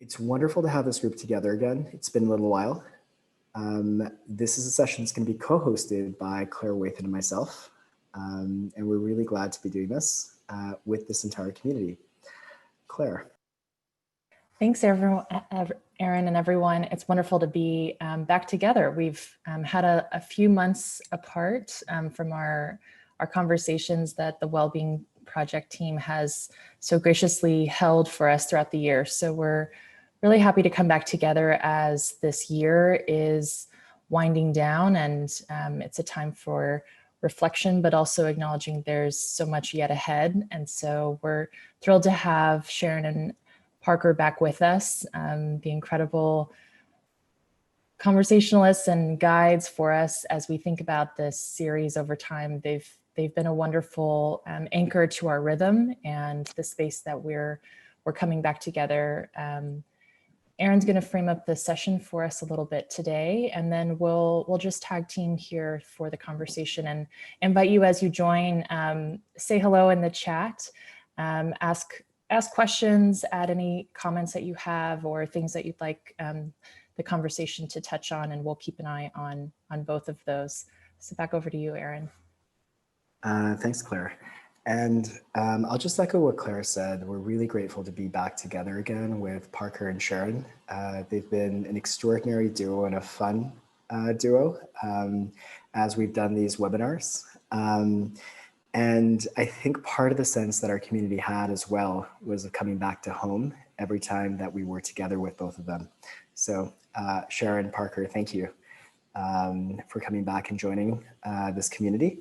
It's wonderful to have this group together again. It's been a little while. This is a session that's going to be co-hosted by Claire Wathan and myself. And we're really glad to be doing this with this entire community. Claire. Thanks, everyone, Aaron and everyone. It's wonderful to be back together. We've had a few months apart from our conversations that the Wellbeing Project team has so graciously held for us throughout the year. So we're really happy to come back together as this year is winding down, and it's a time for reflection, but also acknowledging there's so much yet ahead. And so we're thrilled to have Sharon and Parker back with us, the incredible conversationalists and guides for us as we think about this series over time. They've been a wonderful anchor to our rhythm and the space that we're coming back together. Aaron's going to frame up the session for us a little bit today, and then we'll just tag team here for the conversation and invite you as you join. Say hello in the chat, ask questions, add any comments that you have or things that you'd like the conversation to touch on, and we'll keep an eye on both of those. So back over to you, Aaron. Thanks, Claire. And I'll just echo what Claire said. We're really grateful to be back together again with Parker and Sharon. They've been an extraordinary duo and a fun duo as we've done these webinars. And I think part of the sense that our community had as well was of coming back to home every time that we were together with both of them. So Sharon, Parker, thank you for coming back and joining this community.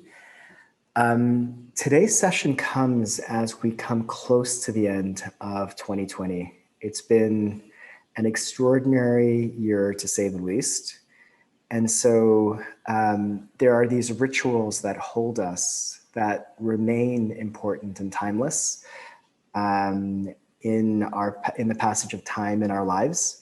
Today's session comes as we come close to the end of 2020. It's been an extraordinary year, to say the least. And so there are these rituals that hold us that remain important and timeless in the passage of time in our lives.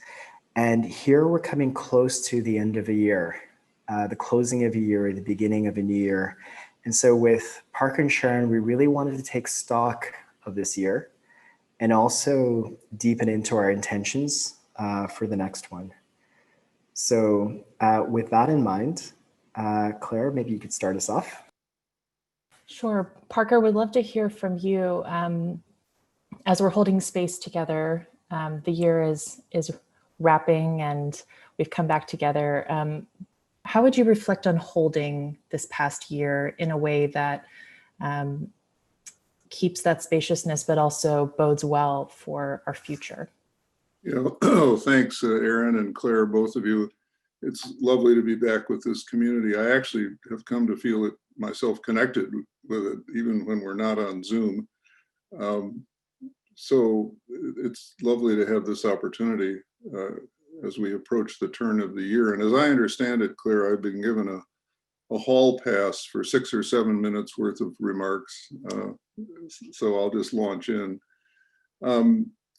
And here we're coming close to the end of a year, the closing of a year, the beginning of a new year. And so with Parker and Sharon, we really wanted to take stock of this year and also deepen into our intentions for the next one. So with that in mind, Claire, maybe you could start us off. Sure. Parker, we'd love to hear from you. As we're holding space together, the year is wrapping and we've come back together. How would you reflect on holding this past year in a way that keeps that spaciousness, but also bodes well for our future? Thanks, Aaron and Claire, both of you. It's lovely to be back with this community. I actually have come to feel it myself connected with it, even when we're not on Zoom. So it's lovely to have this opportunity as we approach the turn of the year. And as I understand it, Claire, I've been given a hall pass for 6 or 7 minutes worth of remarks. So I'll just launch in.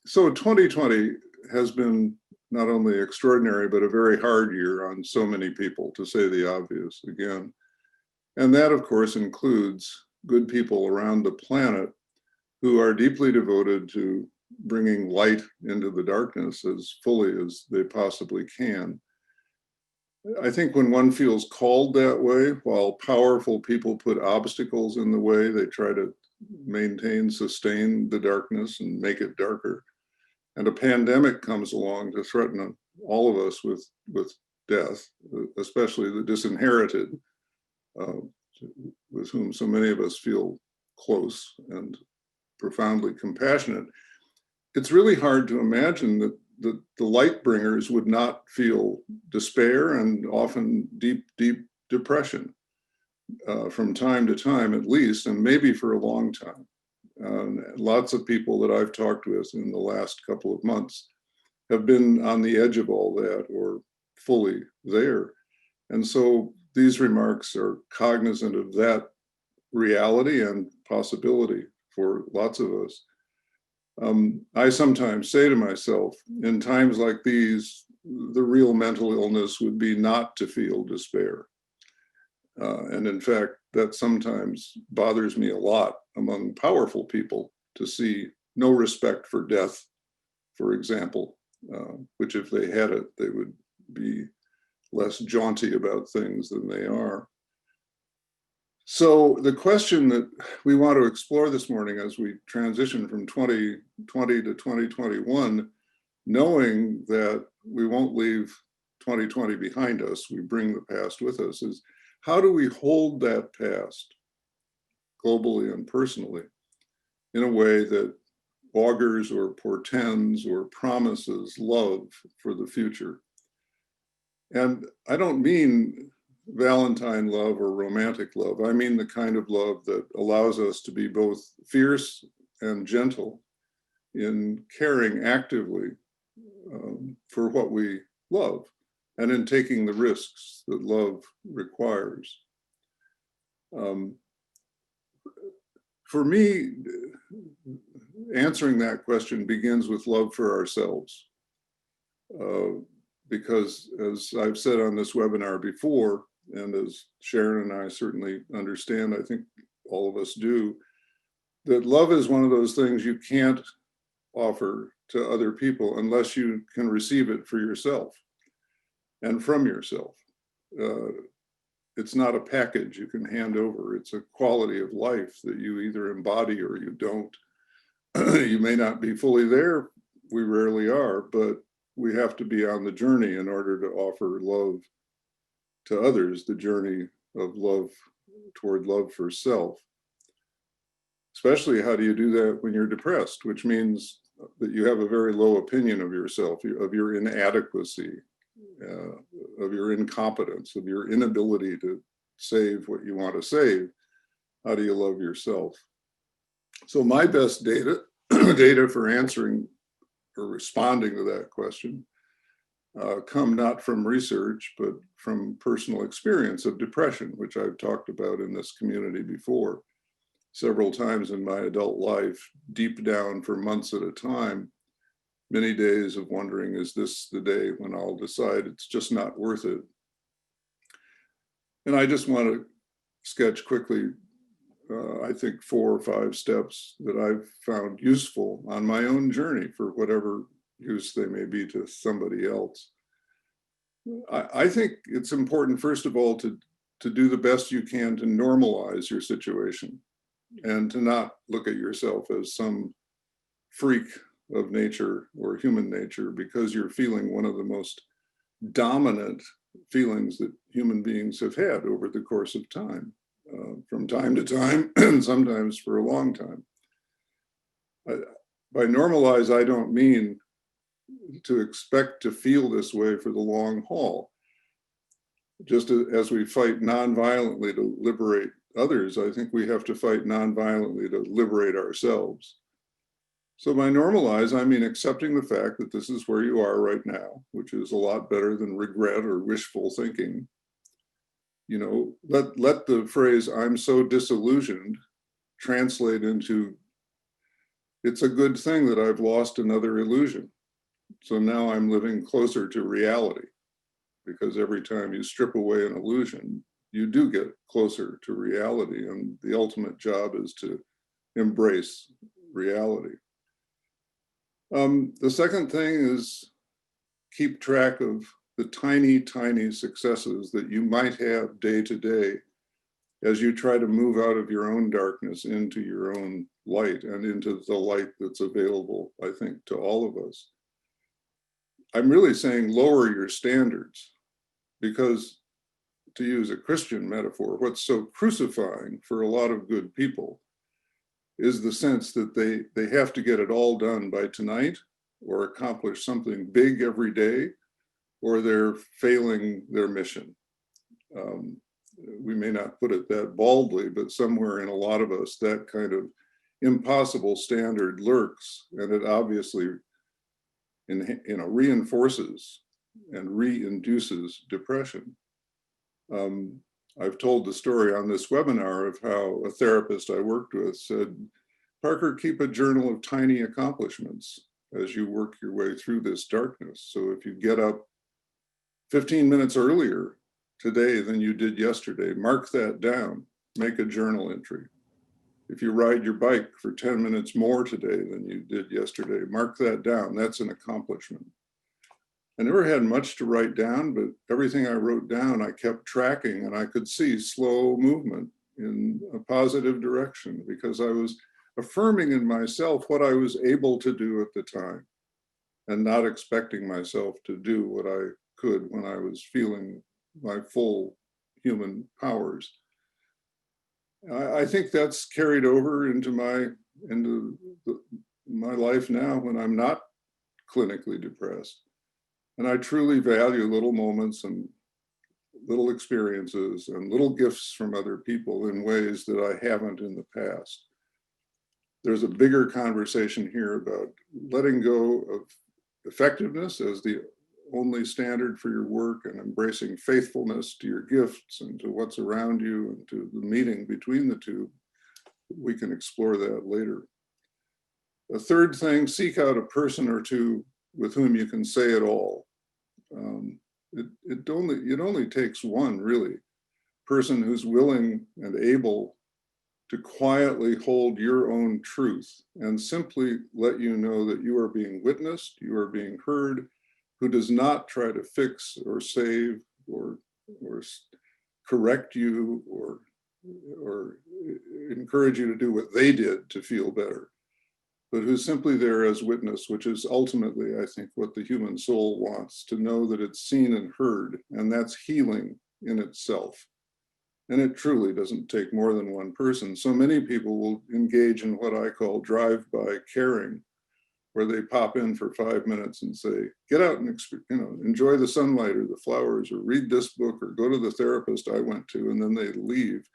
So 2020 has been not only extraordinary, but a very hard year on so many people, to say the obvious again. And that, of course, includes good people around the planet who are deeply devoted to bringing light into the darkness as fully as they possibly can. I think when one feels called that way, while powerful people put obstacles in the way, they try to sustain the darkness and make it darker. And a pandemic comes along to threaten all of us with death, especially the disinherited, with whom so many of us feel close and profoundly compassionate. It's really hard to imagine that the light bringers would not feel despair and often deep depression from time to time, at least, and maybe for a long time. Lots of people that I've talked with in the last couple of months have been on the edge of all that or fully there. And so these remarks are cognizant of that reality and possibility for lots of us. I sometimes say to myself, in times like these, the real mental illness would be not to feel despair. And in fact, that sometimes bothers me a lot among powerful people to see no respect for death, for example, which if they had it, they would be less jaunty about things than they are. So the question that we want to explore this morning as we transition from 2020 to 2021, knowing that we won't leave 2020 behind us, we bring the past with us, is how do we hold that past globally and personally in a way that augurs or portends or promises love for the future? And I don't mean Valentine love or romantic love. I mean the kind of love that allows us to be both fierce and gentle in caring actively for what we love and in taking the risks that love requires. For me, answering that question begins with love for ourselves. Because as I've said on this webinar before, and as Sharon and I certainly understand, I think all of us do, that love is one of those things you can't offer to other people unless you can receive it for yourself and from yourself. It's not a package you can hand over. It's a quality of life that you either embody or you don't. You may not be fully there. We rarely are, but we have to be on the journey in order to offer love to others, the journey of love toward love for self. Especially, how do you do that when you're depressed, which means that you have a very low opinion of yourself, of your inadequacy, of your incompetence, of your inability to save what you want to save. How do you love yourself? So my best data for answering or responding to that question come not from research, but from personal experience of depression, which I've talked about in this community before several times in my adult life, deep down for months at a time, many days of wondering, is this the day when I'll decide it's just not worth it? And I just want to sketch quickly, I think 4 or 5 steps that I've found useful on my own journey for whatever use they may be to somebody else. I think it's important, first of all, to do the best you can to normalize your situation and to not look at yourself as some freak of nature or human nature because you're feeling one of the most dominant feelings that human beings have had over the course of time, from time to time, and sometimes for a long time. By normalize, I don't mean to expect to feel this way for the long haul. Just as we fight nonviolently to liberate others, I think we have to fight nonviolently to liberate ourselves. So by normalize, I mean accepting the fact that this is where you are right now, which is a lot better than regret or wishful thinking. You know, let the phrase, I'm so disillusioned, translate into, it's a good thing that I've lost another illusion. So now I'm living closer to reality, because every time you strip away an illusion, you do get closer to reality. And the ultimate job is to embrace reality. The second thing is keep track of the tiny, tiny successes that you might have day to day as you try to move out of your own darkness into your own light and into the light that's available, I think, to all of us. I'm really saying lower your standards, because to use a Christian metaphor, what's so crucifying for a lot of good people is the sense that they have to get it all done by tonight or accomplish something big every day, or they're failing their mission. We may not put it that baldly, but somewhere in a lot of us, that kind of impossible standard lurks, and it obviously reinforces and reinduces depression. I've told the story on this webinar of how a therapist I worked with said, Parker, keep a journal of tiny accomplishments as you work your way through this darkness. So if you get up 15 minutes earlier today than you did yesterday, mark that down, make a journal entry. If you ride your bike for 10 minutes more today than you did yesterday, mark that down, that's an accomplishment. I never had much to write down, but everything I wrote down, I kept tracking, and I could see slow movement in a positive direction because I was affirming in myself what I was able to do at the time and not expecting myself to do what I could when I was feeling my full human powers. I think that's carried over into my life now when I'm not clinically depressed. And I truly value little moments and little experiences and little gifts from other people in ways that I haven't in the past. There's a bigger conversation here about letting go of effectiveness as the only standard for your work and embracing faithfulness to your gifts and to what's around you and to the meeting between the two. We can explore that later. A third thing, seek out a person or two with whom you can say it all. It only takes one really person who's willing and able to quietly hold your own truth and simply let you know that you are being witnessed, you are being heard, who does not try to fix or save or correct you or encourage you to do what they did to feel better, but who's simply there as witness, which is ultimately, I think, what the human soul wants, to know that it's seen and heard, and that's healing in itself. And it truly doesn't take more than one person. So many people will engage in what I call drive-by caring, where they pop in for 5 minutes and say, get out and enjoy the sunlight or the flowers, or read this book, or go to the therapist I went to, and then they leave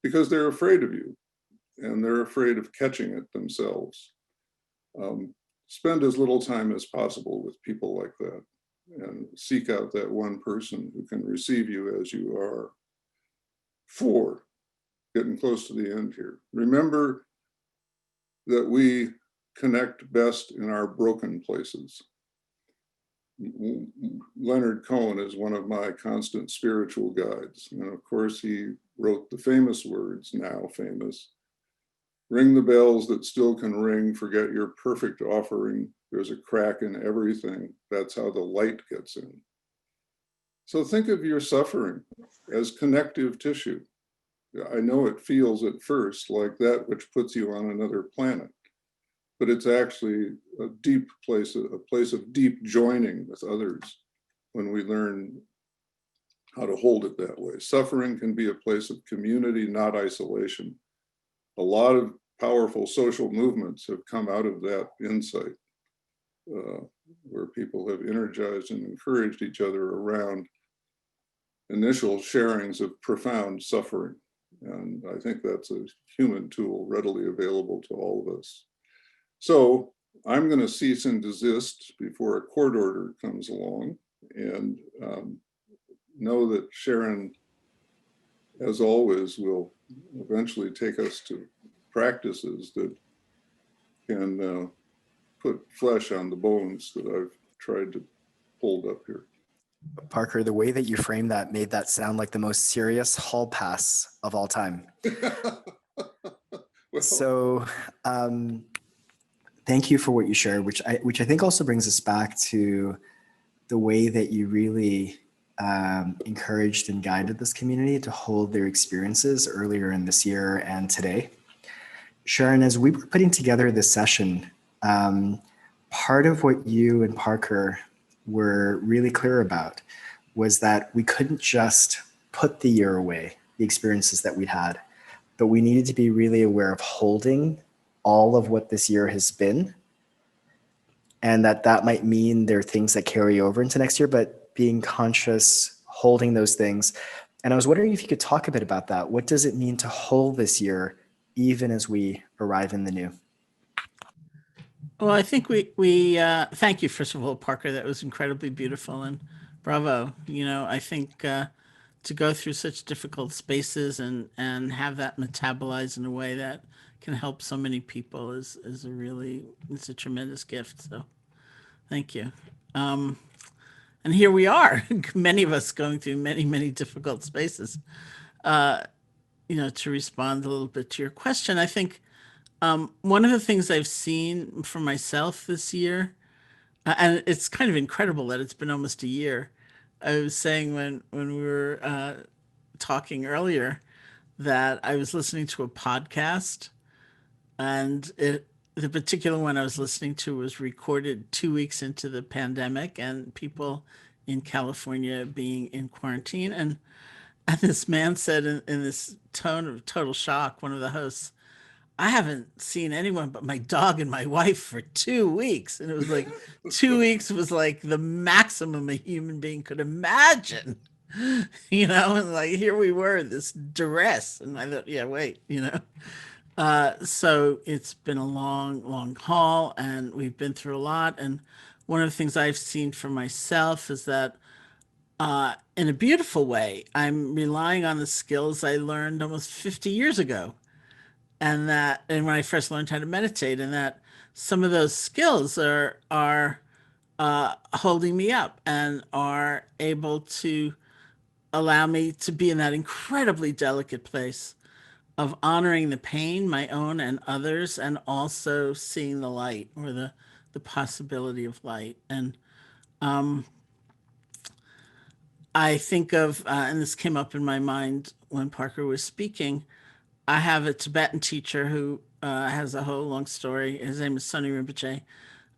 because they're afraid of you and they're afraid of catching it themselves. Spend as little time as possible with people like that and seek out that one person who can receive you as you are. 4, getting close to the end here. Remember that we connect best in our broken places. Leonard Cohen is one of my constant spiritual guides. And of course, he wrote the famous words, now famous, ring the bells that still can ring, forget your perfect offering. There's a crack in everything. That's how the light gets in. So think of your suffering as connective tissue. I know it feels at first like that which puts you on another planet, but it's actually a deep place, a place of deep joining with others when we learn how to hold it that way. Suffering can be a place of community, not isolation. A lot of powerful social movements have come out of that insight, where people have energized and encouraged each other around initial sharings of profound suffering. And I think that's a human tool readily available to all of us. So I'm going to cease and desist before a court order comes along, and know that Sharon, as always, will eventually take us to practices that can put flesh on the bones that I've tried to hold up here. Parker, the way that you framed that made that sound like the most serious hall pass of all time. Well, So thank you for what you shared, which I think also brings us back to the way that you really encouraged and guided this community to hold their experiences earlier in this year and today. Sharon, as we were putting together this session, part of what you and Parker were really clear about was that we couldn't just put the year away, the experiences that we'd had, but we needed to be really aware of holding all of what this year has been, and that might mean there are things that carry over into next year, but being conscious, holding those things. And I was wondering if you could talk a bit about that. What does it mean to hold this year, even as we arrive in the new? Well, I think we thank you, first of all, Parker. That was incredibly beautiful, and bravo. I think to go through such difficult spaces and have that metabolize in a way that can help so many people is it's a tremendous gift. So thank you. And here we are, many of us going through many difficult spaces. To respond a little bit to your question, I think one of the things I've seen for myself this year And it's kind of incredible that it's been almost a year. I was saying when we were talking earlier that I was listening to a podcast, and the particular one I was listening to was recorded 2 weeks into the pandemic and people in California being in quarantine. And this man said in this tone of total shock, one of the hosts, I haven't seen anyone but my dog and my wife for 2 weeks. And it was like 2 weeks was like the maximum a human being could imagine, and like here we were, this duress. And I thought, yeah, wait, so it's been a long, long haul and we've been through a lot. And one of the things I've seen for myself is that in a beautiful way, I'm relying on the skills I learned almost 50 years ago. And when I first learned how to meditate, and that some of those skills are holding me up and are able to allow me to be in that incredibly delicate place of honoring the pain, my own and others, and also seeing the light or the possibility of light. And I think of, and this came up in my mind when Parker was speaking, I have a Tibetan teacher who has a whole long story. His name is Sonny Rinpoche.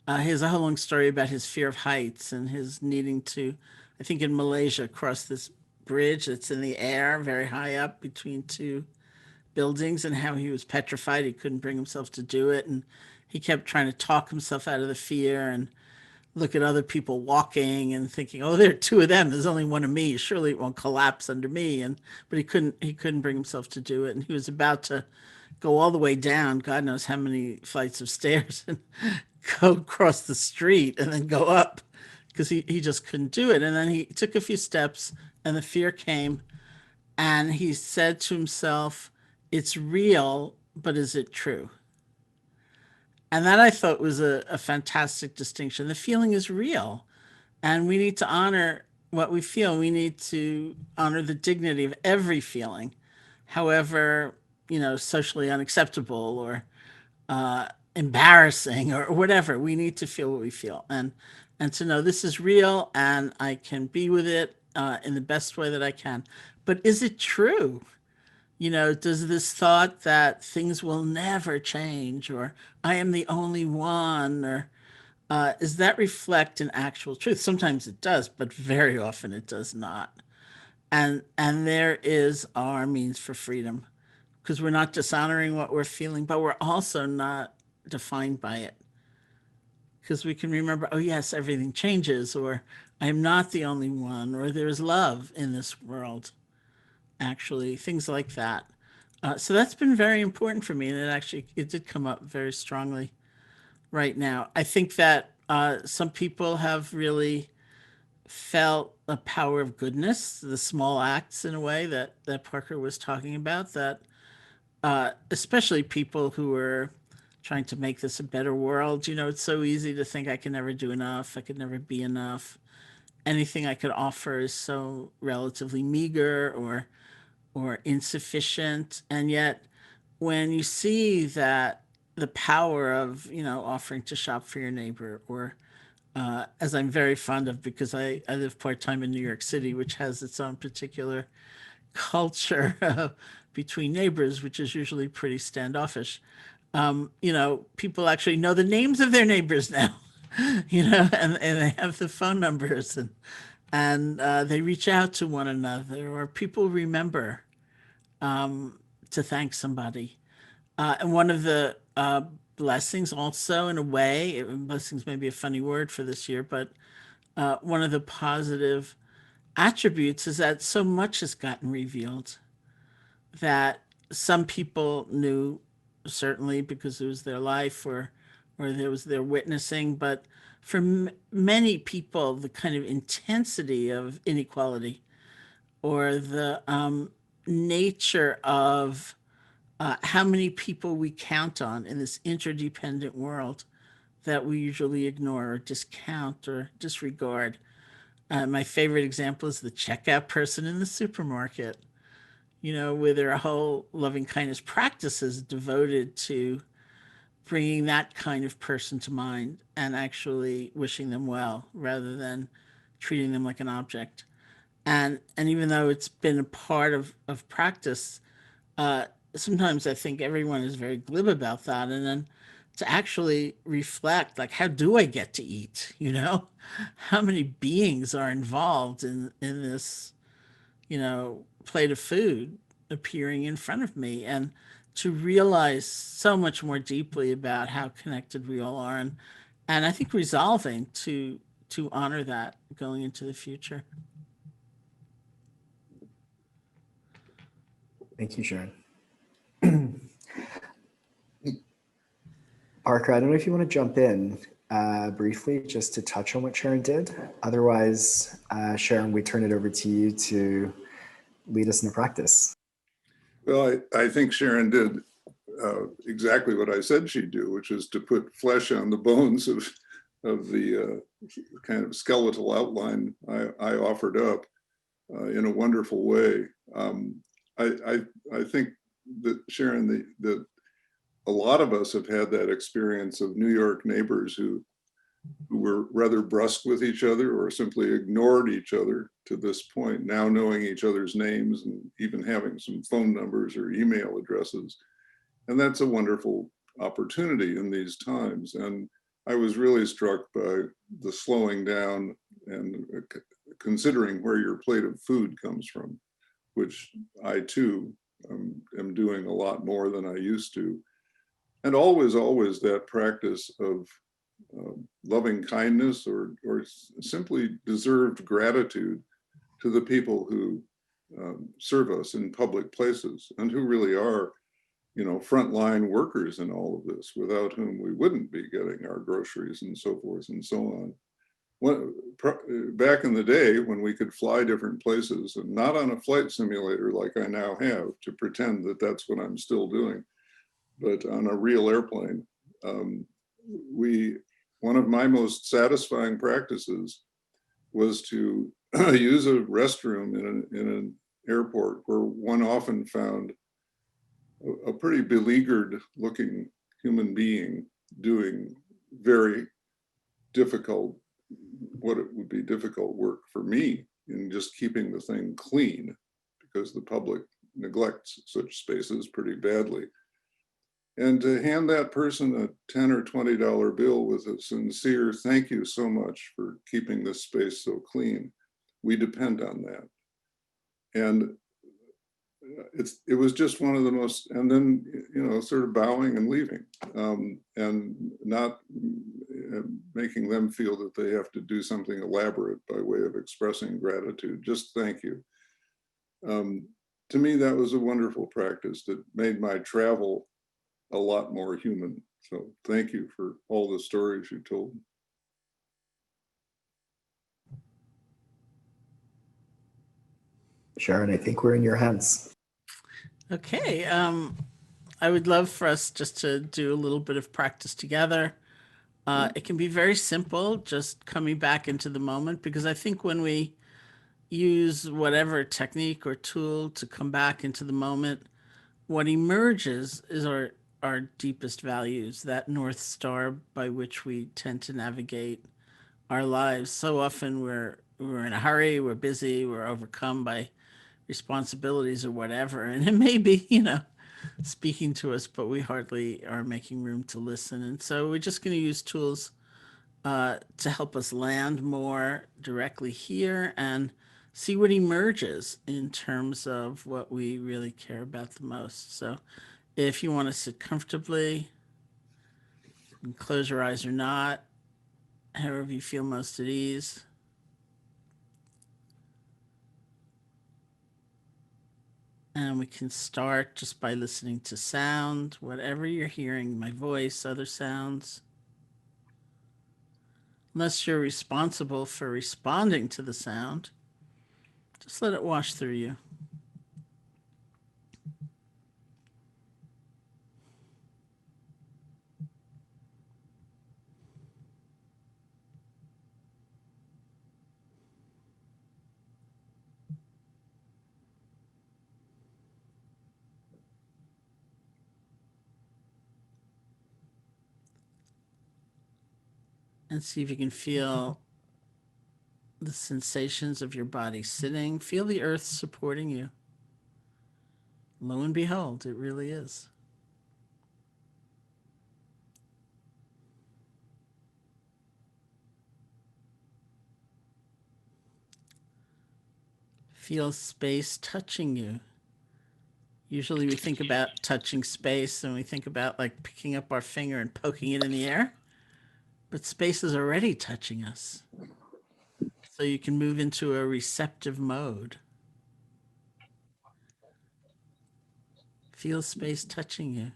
He has a whole long story about his fear of heights and his needing to, I think in Malaysia, cross this bridge that's in the air very high up between two buildings, and how he was petrified. He couldn't bring himself to do it. And he kept trying to talk himself out of the fear and look at other people walking and thinking, oh, there are two of them. There's only one of me. Surely it won't collapse under me. But he couldn't bring himself to do it. And he was about to go all the way down, God knows how many flights of stairs, and go across the street and then go up because he just couldn't do it. And then he took a few steps and the fear came, and he said to himself, it's real, but is it true? And that I thought was a fantastic distinction. The feeling is real, and we need to honor what we feel. We need to honor the dignity of every feeling, however, socially unacceptable or embarrassing or whatever. We need to feel what we feel, and to know this is real, and I can be with it in the best way that I can. But is it true? Does this thought that things will never change, or I am the only one, or does that reflect an actual truth? Sometimes it does, but very often it does not. And there is our means for freedom, because we're not dishonoring what we're feeling, but we're also not defined by it. Because we can remember, oh yes, everything changes, or I am not the only one, or there's love in this world. Actually, things like that. So that's been very important for me, and it did come up very strongly right now. I think that some people have really felt a power of goodness, the small acts in a way that Parker was talking about, that especially people who are trying to make this a better world. It's so easy to think I can never do enough, I could never be enough. Anything I could offer is so relatively meager or insufficient. And yet, when you see that the power of, offering to shop for your neighbor, or as I'm very fond of, because I live part-time in New York City, which has its own particular culture between neighbors, which is usually pretty standoffish. People actually know the names of their neighbors now, and they have the phone numbers, and they reach out to one another, or people remember to thank somebody. And one of the blessings, also in a way, blessings may be a funny word for this year, but one of the positive attributes is that so much has gotten revealed that some people knew, certainly because it was their life, or there was their witnessing, but for many people, the kind of intensity of inequality, or the nature of how many people we count on in this interdependent world that we usually ignore or discount or disregard. My favorite example is the checkout person in the supermarket, with their whole loving kindness practices devoted to bringing that kind of person to mind and actually wishing them well rather than treating them like an object. And even though it's been a part of practice, uh, sometimes I think everyone is very glib about that. And then to actually reflect, like, how do I get to eat? You know, how many beings are involved in this, plate of food appearing in front of me, and to realize so much more deeply about how connected we all are, and I think resolving to honor that going into the future. Thank you, Sharon. Parker, I don't know if you want to jump in briefly just to touch on what Sharon did. Otherwise, Sharon, we turn it over to you to lead us into practice. Well, I think Sharon did exactly what I said she'd do, which is to put flesh on the bones of the kind of skeletal outline I offered up in a wonderful way. I think that, Sharon, that a lot of us have had that experience of New York neighbors who were rather brusque with each other or simply ignored each other to this point, now knowing each other's names and even having some phone numbers or email addresses. And that's a wonderful opportunity in these times. And I was really struck by the slowing down and considering where your plate of food comes from, which I too am doing a lot more than I used to. And always that practice of loving kindness or simply deserved gratitude to the people who serve us in public places and who really are, frontline workers in all of this, without whom we wouldn't be getting our groceries and so forth and so on. Back in the day when we could fly different places, and not on a flight simulator like I now have to pretend that that's what I'm still doing, but on a real airplane, one of my most satisfying practices was to use a restroom in an airport where one often found a pretty beleaguered looking human being doing very difficult, what it would be difficult work for me in just keeping the thing clean, because the public neglects such spaces pretty badly. And to hand that person a $10 or $20 bill with a sincere thank you so much for keeping this space so clean, we depend on that. And it was just one of the most, and then, sort of bowing and leaving, and not making them feel that they have to do something elaborate by way of expressing gratitude, just thank you. To me, that was a wonderful practice that made my travel a lot more human. So thank you for all the stories you told. Sharon, I think we're in your hands. Okay. I would love for us just to do a little bit of practice together. It can be very simple, just coming back into the moment, because I think when we use whatever technique or tool to come back into the moment, what emerges is our deepest values, that North Star by which we tend to navigate our lives. So often we're in a hurry, we're busy, we're overcome by responsibilities or whatever, and it may be, speaking to us, but we hardly are making room to listen. And so we're just going to use tools to help us land more directly here and see what emerges in terms of what we really care about the most. So if you want to sit comfortably and close your eyes or not, however you feel most at ease. And we can start just by listening to sound, whatever you're hearing, my voice, other sounds. Unless you're responsible for responding to the sound, just let it wash through you. And see if you can feel the sensations of your body sitting. Feel the earth supporting you. Lo and behold, it really is. Feel space touching you. Usually we think about touching space and we think about like picking up our finger and poking it in the air, but space is already touching us. So you can move into a receptive mode. Feel space touching you.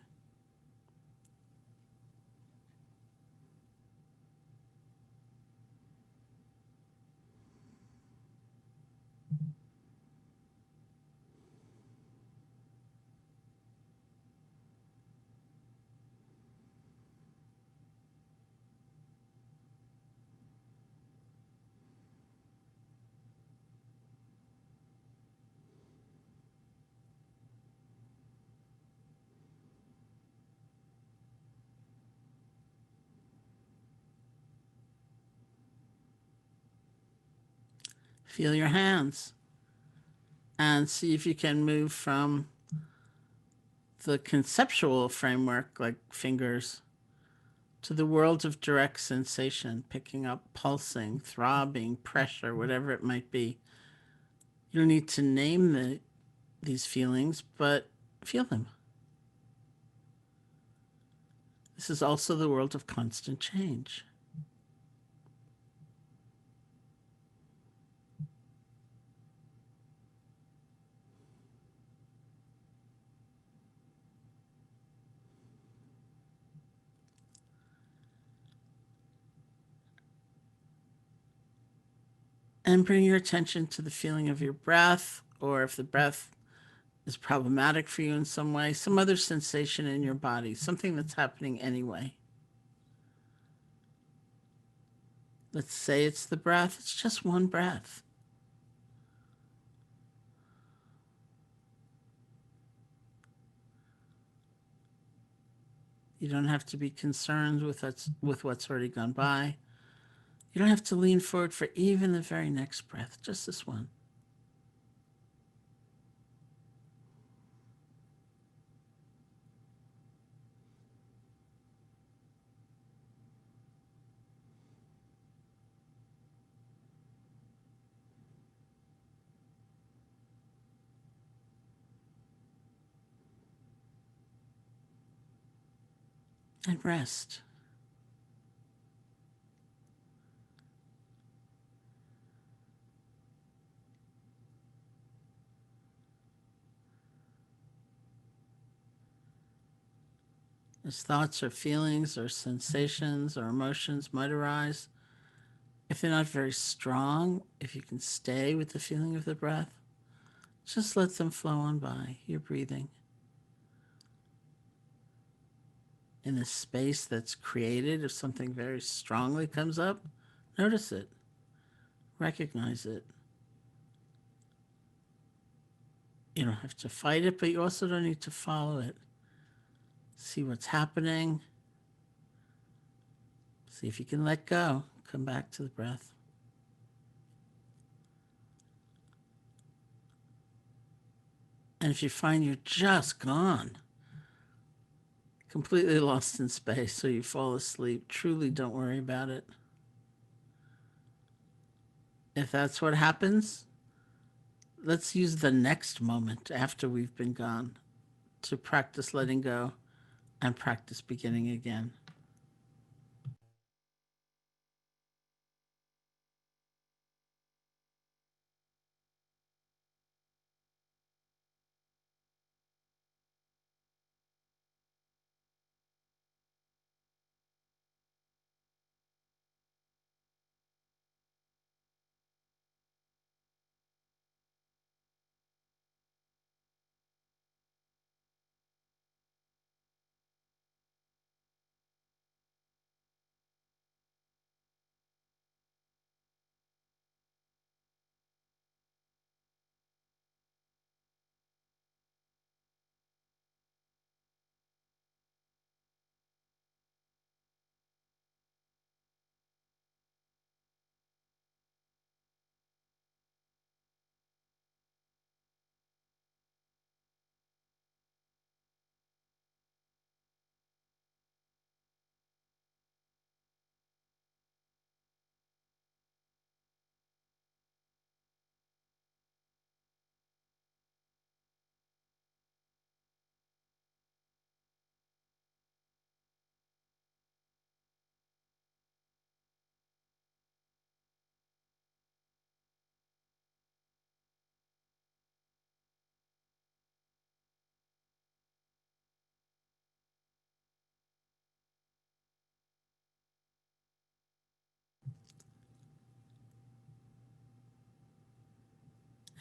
Feel your hands and see if you can move from the conceptual framework, like fingers, to the world of direct sensation, picking up pulsing, throbbing, pressure, whatever it might be. You don't need to name these feelings, but feel them. This is also the world of constant change. And bring your attention to the feeling of your breath, or if the breath is problematic for you in some way, some other sensation in your body, something that's happening anyway. Let's say it's the breath, it's just one breath. You don't have to be concerned with what's already gone by. You don't have to lean forward for even the very next breath, just this one. And rest. As thoughts or feelings or sensations or emotions might arise, if they're not very strong, if you can stay with the feeling of the breath, just let them flow on by. You're breathing. In the space that's created, if something very strongly comes up, notice it, recognize it. You don't have to fight it, but you also don't need to follow it. See what's happening. See if you can let go. Come back to the breath. And if you find you're just gone, completely lost in space, so you fall asleep, truly don't worry about it. If that's what happens, let's use the next moment after we've been gone to practice letting go and practice beginning again.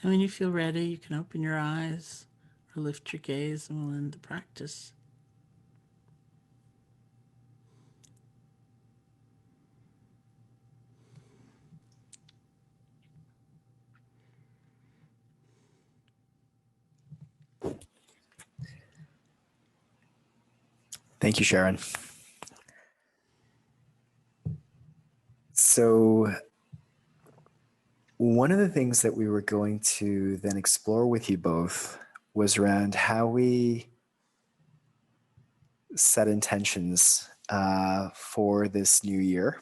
And when you feel ready, you can open your eyes or lift your gaze, and we'll end the practice. Thank you, Sharon. So one of the things that we were going to then explore with you both was around how we set intentions for this new year.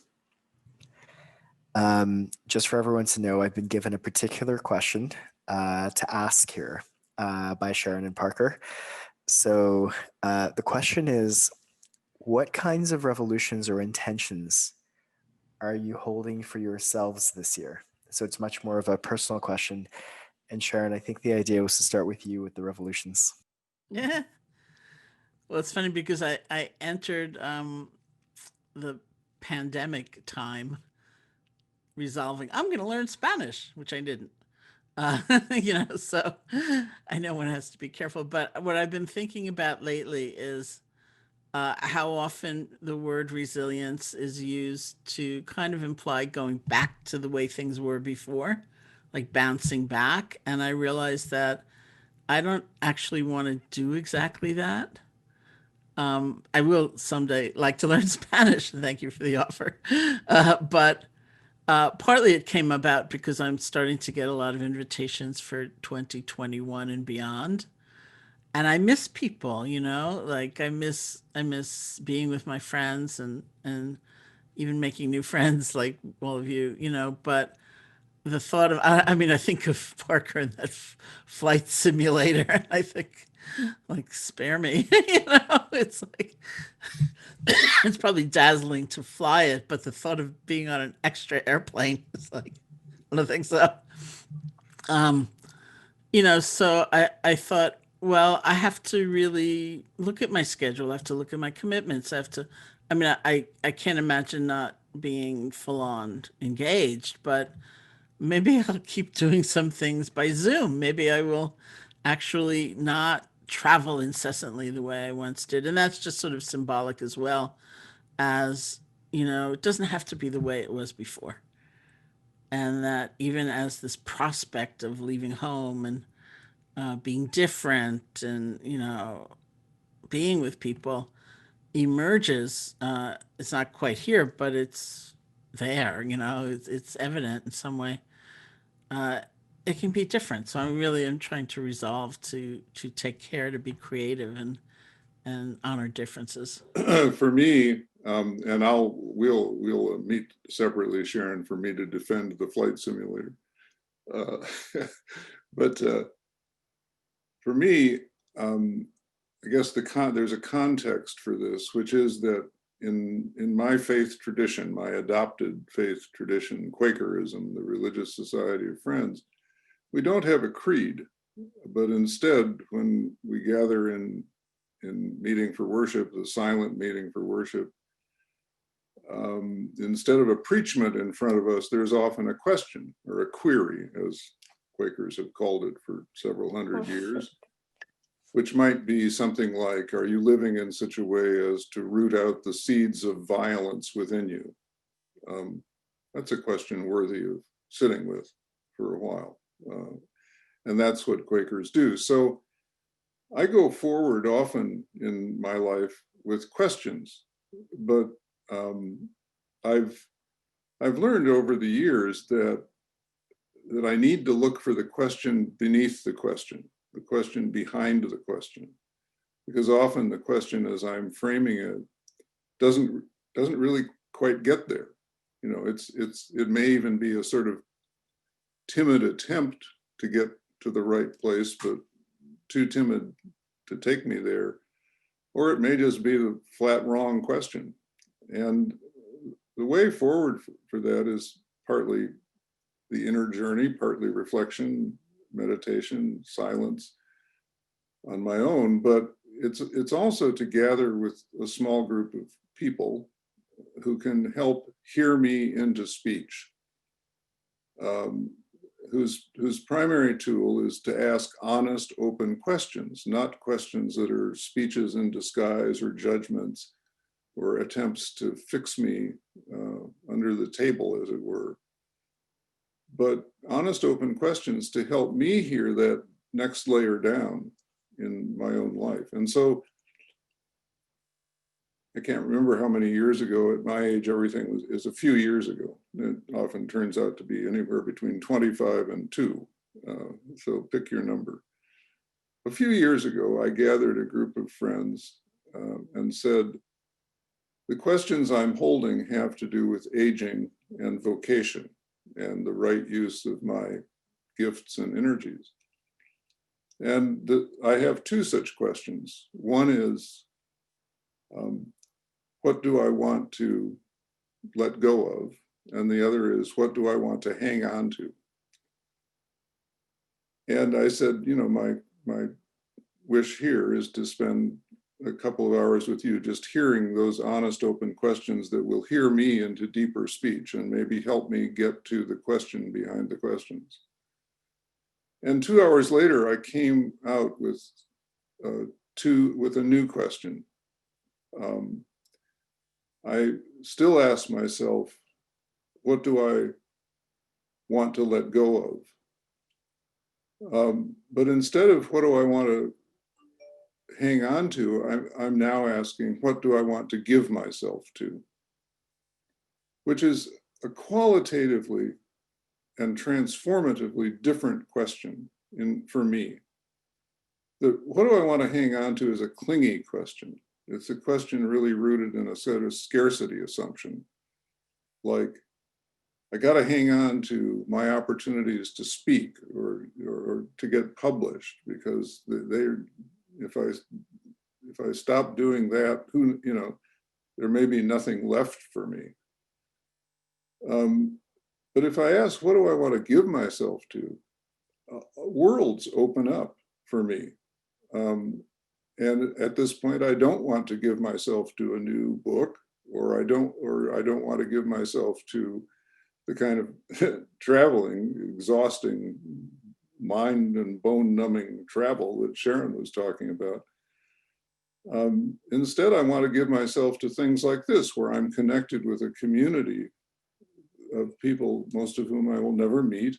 Just for everyone to know, I've been given a particular question to ask here by Sharon and Parker. So the question is, what kinds of revolutions or intentions are you holding for yourselves this year? So it's much more of a personal question. And Sharon, I think the idea was to start with you with the revolutions. Yeah. Well, it's funny because I entered the pandemic time resolving, I'm going to learn Spanish, which I didn't. So I know one has to be careful. But what I've been thinking about lately is how often the word resilience is used to kind of imply going back to the way things were before, like bouncing back. And I realized that I don't actually want to do exactly that. I will someday like to learn Spanish. Thank you for the offer. But partly it came about because I'm starting to get a lot of invitations for 2021 and beyond. And I miss people, like I miss being with my friends and even making new friends like all of you, but the thought of, I mean, I think of Parker in that flight simulator, and I think, like, spare me, it's like, it's probably dazzling to fly it, but the thought of being on an extra airplane is like, I don't think so. Um, so I thought, well, I have to really look at my schedule. I have to look at my commitments. I mean, I can't imagine not being full on engaged, but maybe I'll keep doing some things by Zoom. Maybe I will actually not travel incessantly the way I once did. And that's just sort of symbolic as well as, it doesn't have to be the way it was before. And that even as this prospect of leaving home and being different and, being with people emerges, it's not quite here, but it's there, it's evident in some way. uh, it can be different. So I really am trying to resolve to take care, to be creative and honor differences. For me, and we'll meet separately, Sharon, for me to defend the flight simulator. Uh, but for me, I guess there's a context for this, which is that in my faith tradition, my adopted faith tradition, Quakerism, the Religious Society of Friends, we don't have a creed, but instead, when we gather in meeting for worship, the silent meeting for worship, instead of a preachment in front of us, there's often a question or a query, as Quakers have called it for several hundred years, which might be something like, are you living in such a way as to root out the seeds of violence within you? That's a question worthy of sitting with for a while. And that's what Quakers do. So I go forward often in my life with questions, but I've learned over the years that I need to look for the question beneath the question behind the question, because often the question, as I'm framing it, doesn't really quite get there. It may even be a sort of timid attempt to get to the right place, but too timid to take me there, or it may just be the flat wrong question. And the way forward for that is partly the inner journey, partly reflection, meditation, silence on my own, but it's also to gather with a small group of people who can help hear me into speech. whose primary tool is to ask honest, open questions, not questions that are speeches in disguise or judgments or attempts to fix me under the table, as it were. But honest, open questions to help me hear that next layer down in my own life. And so I can't remember how many years ago. At my age, everything is a few years ago. It often turns out to be anywhere between 25 and 2. So pick your number. A few years ago, I gathered a group of friends and said, the questions I'm holding have to do with aging and vocation and the right use of my gifts and energies. And I have 2 such questions. One is, what do I want to let go of? And the other is, what do I want to hang on to? And I said, you know, my wish here is to spend a couple of hours with you just hearing those honest, open questions that will hear me into deeper speech and maybe help me get to the question behind the questions. And 2 hours later, I came out with a new question. I still ask myself, what do I want to let go of? But instead of what do I want to hang on to, I'm now asking, what do I want to give myself to? Which is a qualitatively and transformatively different question for me. What do I want to hang on to is a clingy question. It's a question really rooted in a sort of scarcity assumption. Like, I got to hang on to my opportunities to speak or to get published, because if I stop doing that, there may be nothing left for me. But if I ask, what do I want to give myself to? Worlds open up for me. And at this point, I don't want to give myself to a new book, or I don't want to give myself to the kind of traveling, exhausting, mind and bone numbing travel that Sharon was talking about. Instead, I want to give myself to things like this, where I'm connected with a community of people, most of whom I will never meet,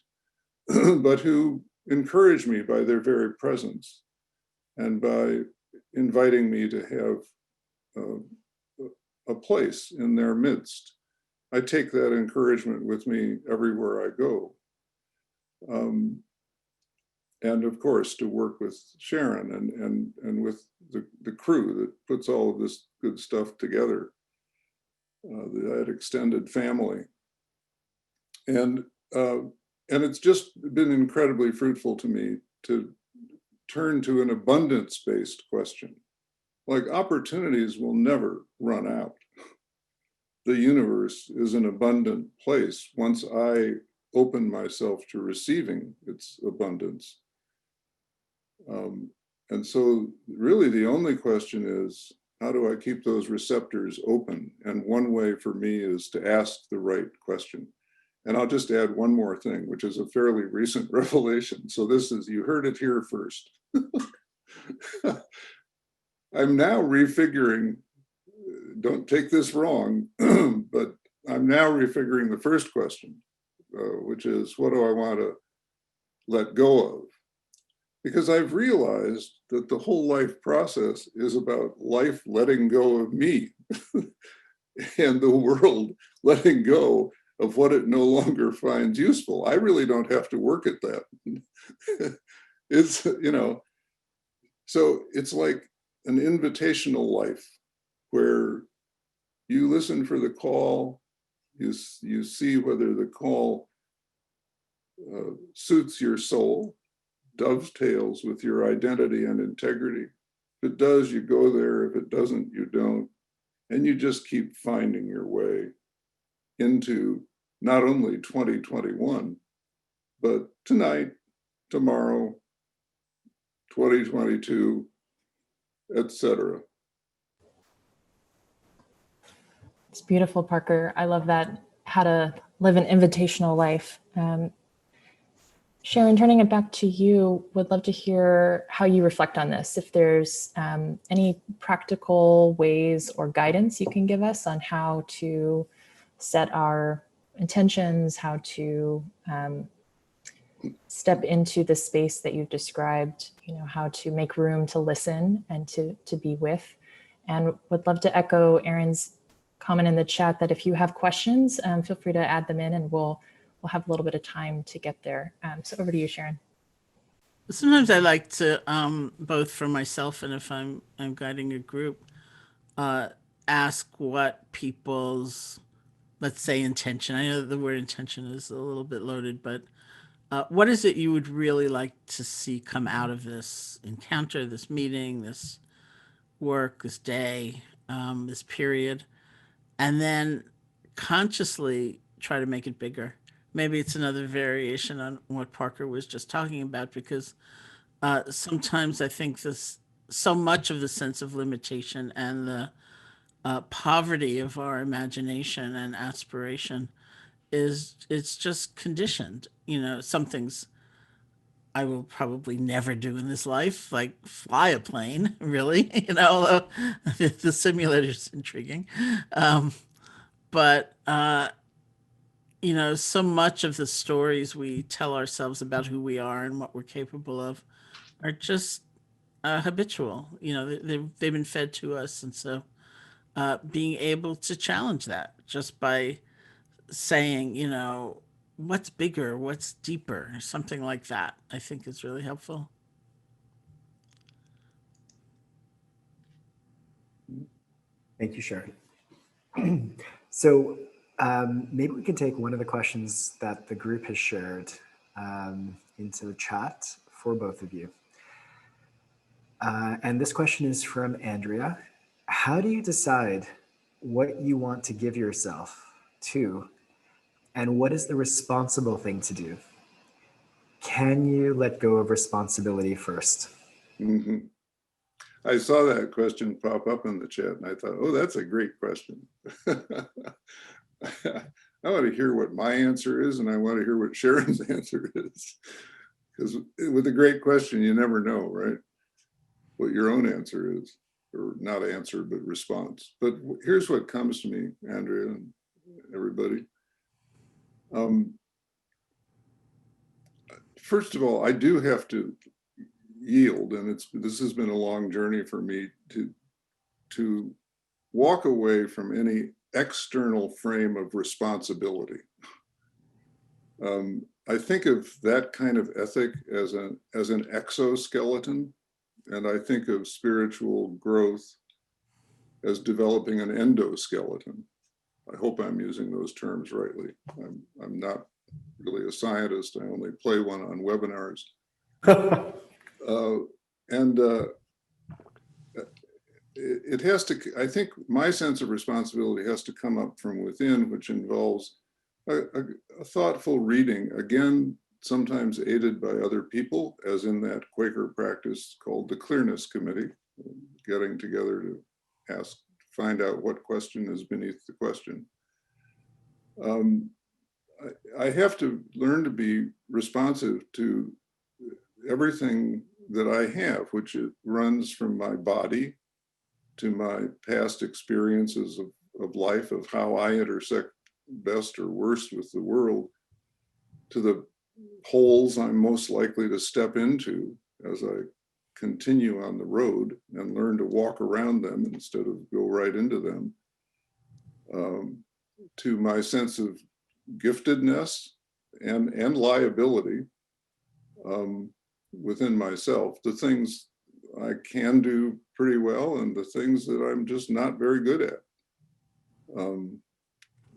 but who encourage me by their very presence and by inviting me to have a place in their midst. I take that encouragement with me everywhere I go. And of course, to work with Sharon and with the crew that puts all of this good stuff together, that extended family. And it's just been incredibly fruitful to me to turn to an abundance-based question. Like, opportunities will never run out. The universe is an abundant place once I open myself to receiving its abundance. And so really the only question is, how do I keep those receptors open? And one way for me is to ask the right question. And I'll just add one more thing, which is a fairly recent revelation. So this is, you heard it here first. I'm now refiguring, don't take this wrong, but I'm now refiguring the first question, which is, what do I want to let go of? Because I've realized that the whole life process is about life letting go of me and the world letting go of what it no longer finds useful. I really don't have to work at that. It's, so it's like an invitational life where you listen for the call, you see whether the call suits your soul, dovetails with your identity and integrity. If it does, you go there. If it doesn't, you don't. And you just keep finding your way into not only 2021, but tonight, tomorrow, 2022, etc. It's beautiful, Parker. I love that, how to live an invitational life. Sharon, turning it back to you, would love to hear how you reflect on this. If there's any practical ways or guidance you can give us on how to set our intentions, how to step into the space that you've described, how to make room to listen and to be with. And would love to echo Erin's comment in the chat that if you have questions, feel free to add them in and we'll have a little bit of time to get there. So over to you, Sharon. Sometimes I like to, both for myself and if I'm guiding a group, ask what people's, let's say, intention. I know the word intention is a little bit loaded, but what is it you would really like to see come out of this encounter, this meeting, this work, this day, this period? And then consciously try to make it bigger. Maybe it's another variation on what Parker was just talking about, because sometimes I think so much of the sense of limitation and the poverty of our imagination and aspiration it's just conditioned. Some things I will probably never do in this life, like fly a plane, really, although the simulator's intriguing. But so much of the stories we tell ourselves about who we are and what we're capable of are just habitual. They've been fed to us. And so being able to challenge that just by saying, what's bigger, what's deeper, something like that, I think is really helpful. Thank you, Sharon. So maybe we can take one of the questions that the group has shared into the chat for both of you. And this question is from Andrea. How do you decide what you want to give yourself to, and what is the responsible thing to do? Can you let go of responsibility first? Mm-hmm. I saw that question pop up in the chat and I thought, oh, that's a great question. I want to hear what my answer is, and I want to hear what Sharon's answer is. Because with a great question, you never know, right? What your own answer is, or not answer, but response. But here's what comes to me, Andrea and everybody. First of all, I do have to yield, and this has been a long journey for me to walk away from any external frame of responsibility. I think of that kind of ethic as an exoskeleton, and I think of spiritual growth as developing an endoskeleton. I hope I'm using those terms rightly. I'm not really a scientist. I only play one on webinars. It has to, I think my sense of responsibility has to come up from within, which involves a thoughtful reading, again, sometimes aided by other people, as in that Quaker practice called the Clearness Committee, getting together to find out what question is beneath the question. I have to learn to be responsive to everything that I have, which runs from my body to my past experiences of life, of how I intersect best or worst with the world, to the holes I'm most likely to step into as I continue on the road and learn to walk around them instead of go right into them, to my sense of giftedness and liability within myself, the things I can do pretty well and the things that I'm just not very good at.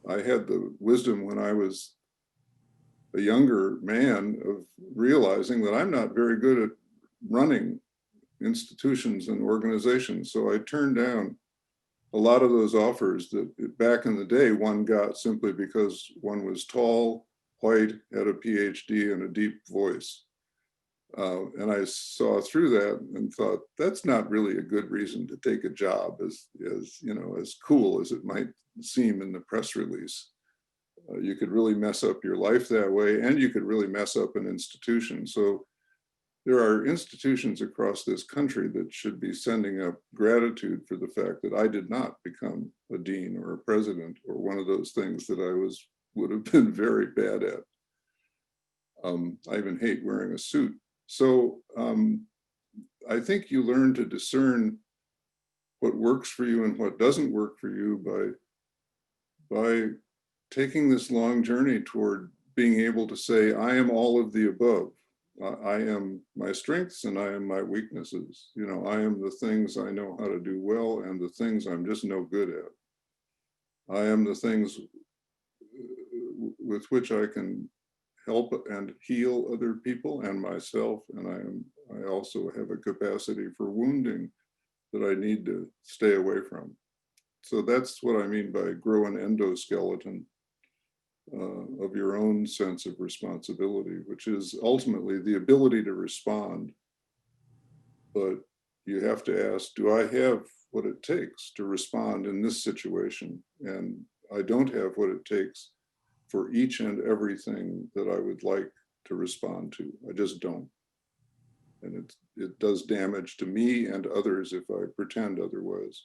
I had the wisdom when I was a younger man of realizing that I'm not very good at running institutions and organizations. So I turned down a lot of those offers that back in the day one got simply because one was tall, white, had a PhD and a deep voice. And I saw through that and thought, that's not really a good reason to take a job as cool as it might seem in the press release. You could really mess up your life that way, and you could really mess up an institution. So there are institutions across this country that should be sending up gratitude for the fact that I did not become a dean or a president or one of those things that I would have been very bad at. I even hate wearing a suit. So I think you learn to discern what works for you and what doesn't work for you by taking this long journey toward being able to say, I am all of the above. I am my strengths and I am my weaknesses. You know, I am the things I know how to do well and the things I'm just no good at. I am the things with which I can help and heal other people and myself. And I also have a capacity for wounding that I need to stay away from. So that's what I mean by grow an endoskeleton of your own sense of responsibility, which is ultimately the ability to respond. But you have to ask, do I have what it takes to respond in this situation? And I don't have what it takes for each and everything that I would like to respond to. I just don't. And it does damage to me and others if I pretend otherwise.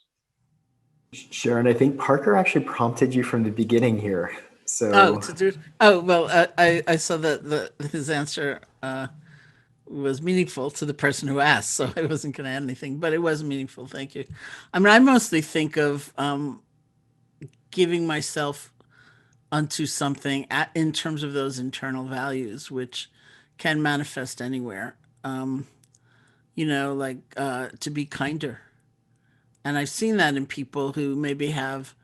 Sharon, I think Parker actually prompted you from the beginning here. So I saw that his answer was meaningful to the person who asked, so I wasn't going to add anything, but it was meaningful. Thank you. I mean, I mostly think of giving myself unto something in terms of those internal values, which can manifest anywhere. You know, like to be kinder. And I've seen that in people who maybe have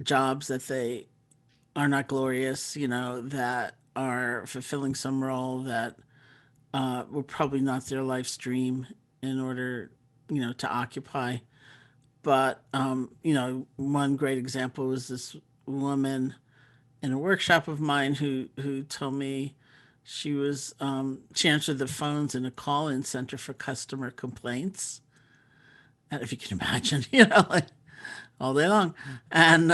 jobs that they are not glorious, you know, that are fulfilling some role that were probably not their life's dream in order, you know, to occupy. But, you know, one great example was this woman in a workshop of mine who told me she answered the phones in a call-in center for customer complaints. And if you can imagine, you know, like all day long. And,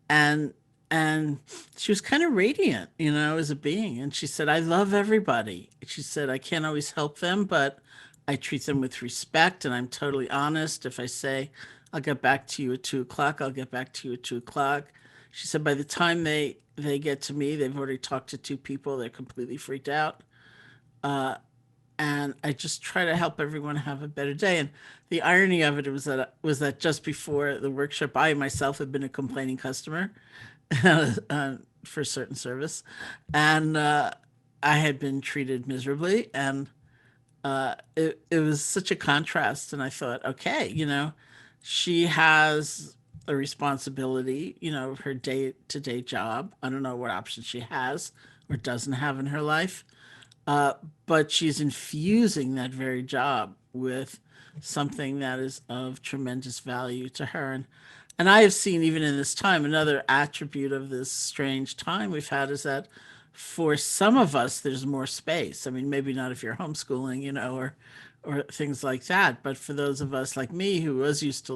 and and she was kind of radiant, you know, as a being. And she said, I love everybody. She said, I can't always help them, but I treat them with respect and I'm totally honest. If I say, I'll get back to you at 2:00, I'll get back to you at 2:00. She said, by the time they get to me, they've already talked to two people. They're completely freaked out. And I just try to help everyone have a better day. And the irony of it was that just before the workshop, I myself had been a complaining customer for a certain service, and I had been treated miserably, and it was such a contrast. And I thought, okay, you know, she has a responsibility, you know, her day-to-day job. I don't know what options she has or doesn't have in her life. But she's infusing that very job with something that is of tremendous value to her. And I have seen even in this time, another attribute of this strange time we've had is that for some of us, there's more space. I mean, maybe not if you're homeschooling, you know, or things like that. But for those of us like me, who was used to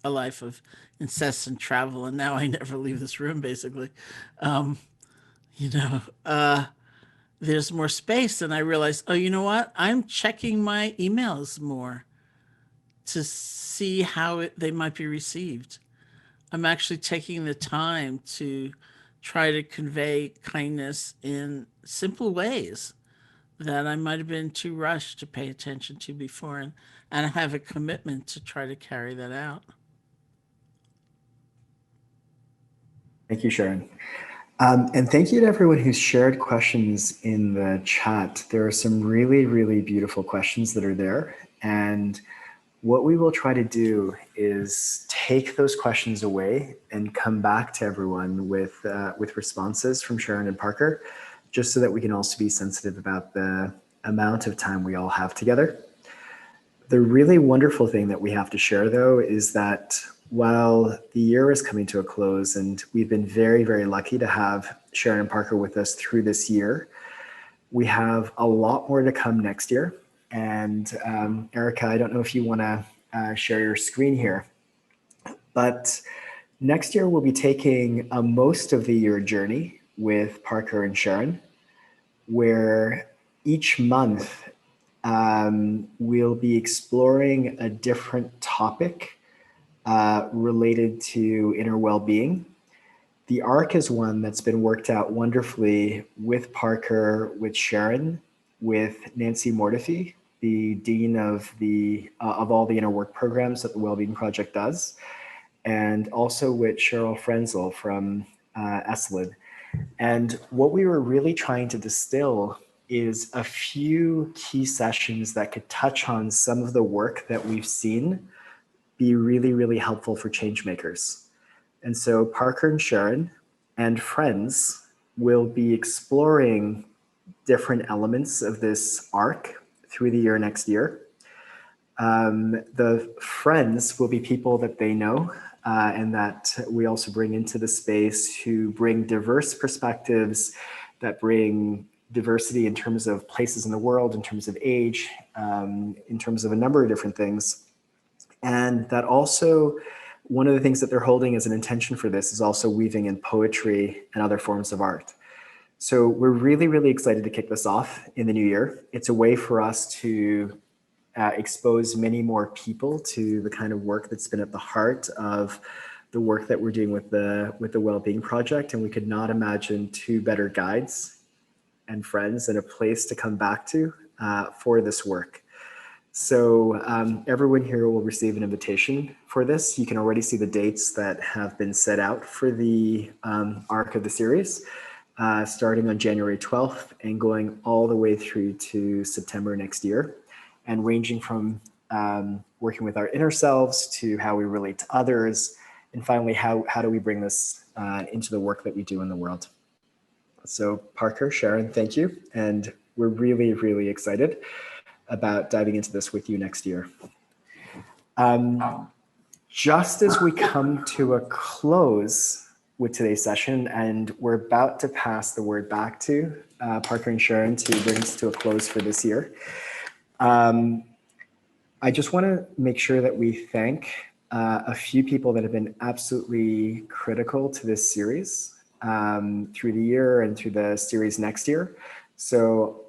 a life of incessant travel, and now I never leave this room, basically, you know, there's more space. And I realized, oh, you know what? I'm checking my emails more to see how they might be received. I'm actually taking the time to try to convey kindness in simple ways that I might have been too rushed to pay attention to before. And I have a commitment to try to carry that out. Thank you, Sharon. And thank you to everyone who's shared questions in the chat. There are some really, really beautiful questions that are there. And what we will try to do is take those questions away and come back to everyone with responses from Sharon and Parker, just so that we can also be sensitive about the amount of time we all have together. The really wonderful thing that we have to share, though, is that while the year is coming to a close, and we've been very, very lucky to have Sharon and Parker with us through this year, we have a lot more to come next year. And Erica, I don't know if you want to share your screen here, but Next year, we'll be taking a most of the year journey with Parker and Sharon, where each month we'll be exploring a different topic related to inner well-being. The arc is one that's been worked out wonderfully with Parker, with Sharon, with Nancy Mortefi, the dean of all the inner work programs that the Wellbeing Project does, and also with Cheryl Frenzel from Esalen. And what we were really trying to distill is a few key sessions that could touch on some of the work that we've seen be really, really helpful for change makers. And so Parker and Sharon and friends will be exploring different elements of this arc through the year next year. The friends will be people that they know and that we also bring into the space, who bring diverse perspectives, that bring diversity in terms of places in the world, in terms of age, in terms of a number of different things. And that also, one of the things that they're holding as an intention for this is also weaving in poetry and other forms of art. So we're really, really excited to kick this off in the new year. It's a way for us to expose many more people to the kind of work that's been at the heart of the work that we're doing with the Wellbeing Project. And we could not imagine two better guides and friends and a place to come back to for this work. So everyone here will receive an invitation for this. You can already see the dates that have been set out for the arc of the series, starting on January 12th and going all the way through to September next year, and ranging from working with our inner selves to how we relate to others, and finally, how do we bring this into the work that we do in the world. So Parker, Sharon, thank you. And we're really, really excited about diving into this with you next year. Just as we come to a close with today's session, and we're about to pass the word back to Parker and Sharon to bring us to a close for this year, I just want to make sure that we thank a few people that have been absolutely critical to this series through the year and through the series next year. So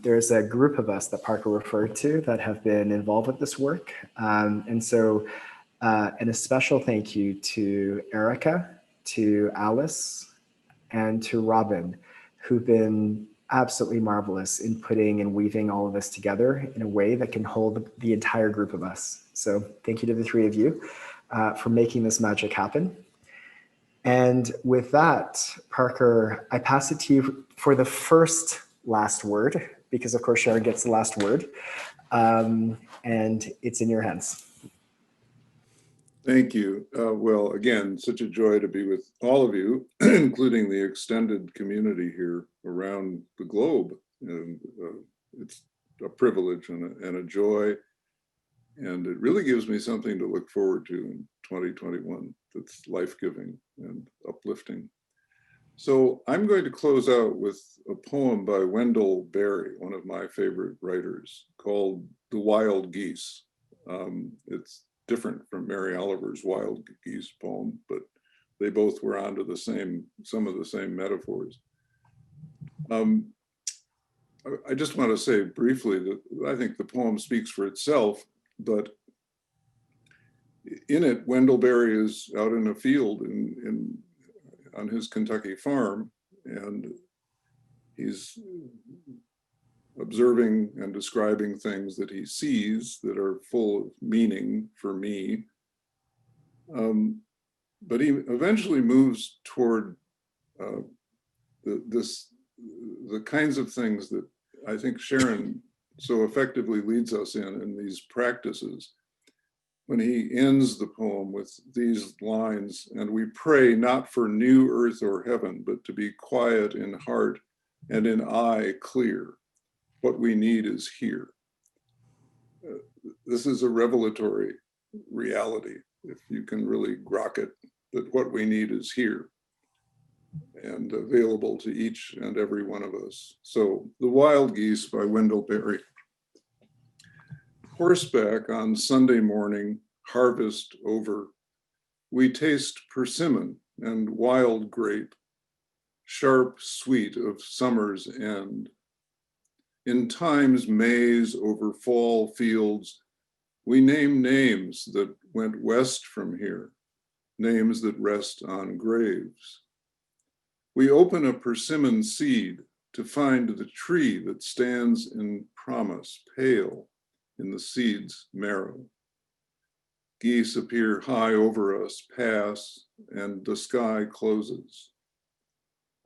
there's a group of us that Parker referred to that have been involved with this work. And a special thank you to Erica, to Alice, and to Robin, who've been absolutely marvelous in putting and weaving all of this together in a way that can hold the entire group of us. So thank you to the three of you for making this magic happen. And with that, Parker, I pass it to you for the last word, because of course Sharon gets the last word, and it's in your hands. Thank you. Well, again, such a joy to be with all of you, including the extended community here around the globe. And it's a privilege and a joy. And it really gives me something to look forward to in 2021 that's life-giving and uplifting. So I'm going to close out with a poem by Wendell Berry, one of my favorite writers, called The Wild Geese. It's different from Mary Oliver's Wild Geese poem, but they both were onto some of the same metaphors. I just want to say briefly that I think the poem speaks for itself, but in it, Wendell Berry is out in a field on his Kentucky farm, and he's observing and describing things that he sees that are full of meaning for me. But he eventually moves toward the kinds of things that I think Sharon so effectively leads us in these practices. When he ends the poem with these lines, "And we pray not for new earth or heaven, but to be quiet in heart and in eye clear. What we need is here." This is a revelatory reality, if you can really grok it, that what we need is here and available to each and every one of us. So The Wild Geese by Wendell Berry. Horseback on Sunday morning, harvest over, We taste persimmon and wild grape, sharp sweet of summer's end. In time's maze over fall fields, we name names that went west from here, names that rest on graves. We open a persimmon seed to find the tree that stands in promise, pale in the seed's marrow. Geese appear high over us, pass, and the sky closes.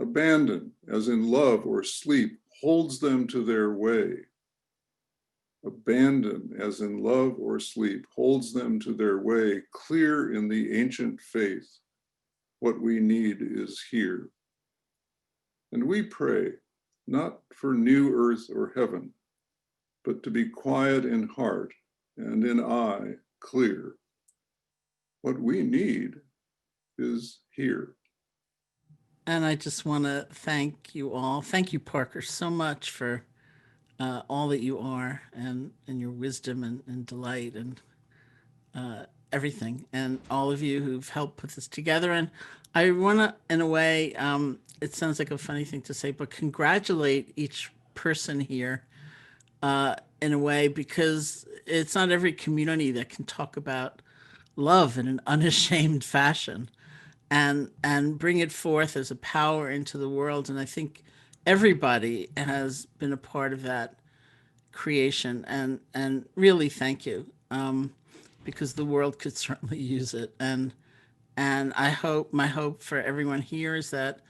Abandon, as in love or sleep, holds them to their way. Abandon, as in love or sleep, holds them to their way, clear in the ancient faith. What we need is here. And we pray, not for new earth or heaven, but to be quiet in heart and in eye clear. What we need is here. And I just want to thank you all. Thank you, Parker, so much for all that you are and your wisdom and delight and everything. And all of you who've helped put this together. And I want to, in a way, it sounds like a funny thing to say, but congratulate each person here in a way, because it's not every community that can talk about love in an unashamed fashion and bring it forth as a power into the world. And I think everybody has been a part of that creation, and really thank you, because the world could certainly use it. And my hope for everyone here is that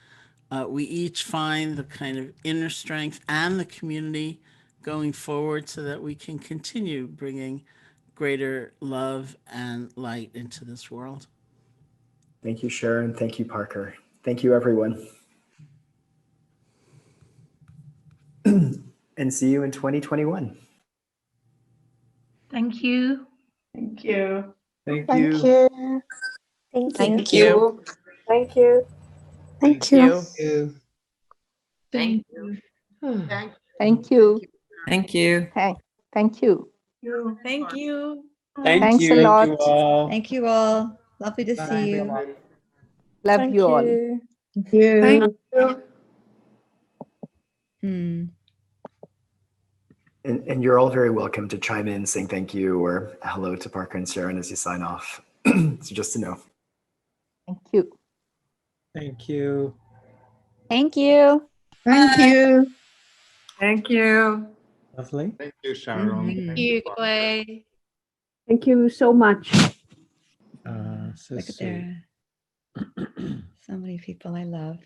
we each find the kind of inner strength and the community going forward so that we can continue bringing greater love and light into this world. Thank you, Sharon. Thank you, Parker. Thank you, everyone. And see you in 2021. Thank you. Thank you. Thank Thank you. you. Thank you. Thank you. Thank you. Thank you. Thank you. Thank you. Thank you. Thank you. Thank you. Thanks a lot. Thank you all. Thank you all. Lovely to Bye, see you. everyone. Love Thank you all. you. Thank you. Hmm. And you're all very welcome to chime in, saying thank you or hello to Parker and Sharon as you sign off. So just to know. Thank you. Thank you. Thank you. Thank you. Thank you. Lovely. Thank you, Sharon. Mhm. Thank You, Parker. Clay. Thank you so much. So Look at sweet. there. So many people I love.